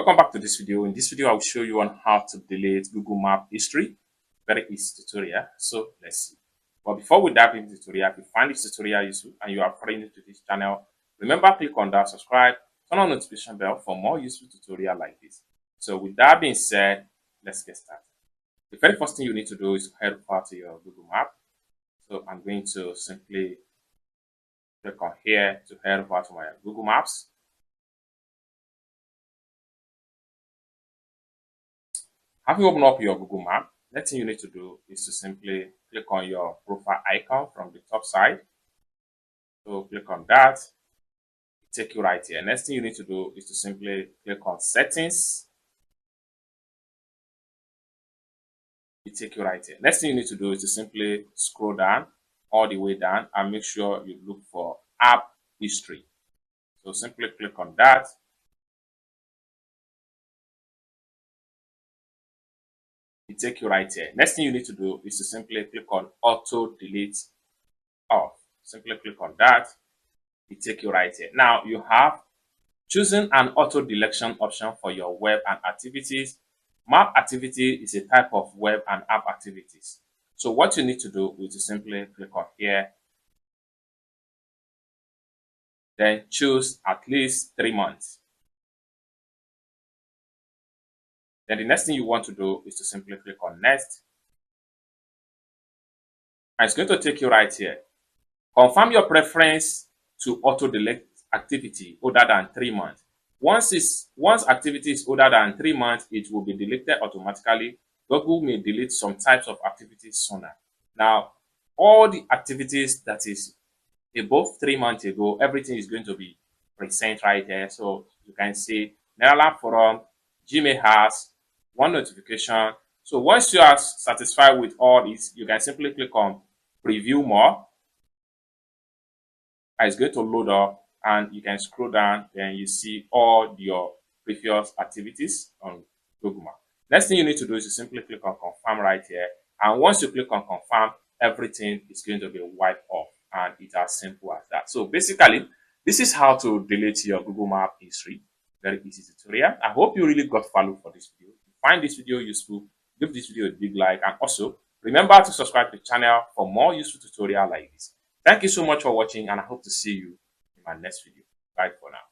Welcome back to this video. In this video, I will show you on how to delete Google Map history. Very easy tutorial. So let's see. But before we dive into the tutorial, if you find this tutorial useful and you are friendly to this channel, remember click on that subscribe, turn on notification bell for more useful tutorial like this. So with that being said, let's get started. The very first thing you need to do is to head over to your Google Map. So I'm going to simply click on here to head over to my Google Maps. Having opened up your Google Map, next thing you need to do is to simply click on your profile icon from the top side. So click on that, take you right here. Next thing you need to do is to simply click on settings. It take you right here. Next thing you need to do is to simply scroll down all the way down and make sure you look for app history. So simply click on that. It take you right here. Next thing you need to do is to simply click on auto delete off. Simply click on that. It take you right here. Now you have chosen an auto deletion option for your web and activities. Map activity is a type of web and app activities. So what you need to do is to simply click on here. Then choose at least 3 months. Then the next thing you want to do is to simply click on next. And it's going to take you right here. Confirm your preference to auto delete activity older than 3 months. Once activity is older than 3 months, it will be deleted automatically. Google may delete some types of activities sooner. Now, all the activities that is above 3 months ago, everything is going to be present right here. So you can see Netherlands Forum, Gmail has one notification. So once you are satisfied with all this, you can simply click on preview more. And it's going to load up and you can scroll down and you see all your previous activities on Google Maps. Next thing you need to do is to simply click on confirm right here. And once you click on confirm, everything is going to be wiped off. And it's as simple as that. So basically, this is how to delete your Google Map history. Very easy tutorial. I hope you really got value for this video. If you find this video useful, give this video a big like, and also remember to subscribe to the channel for more useful tutorial like this. Thank you so much for watching, and I hope to see you in my next video. Bye for now.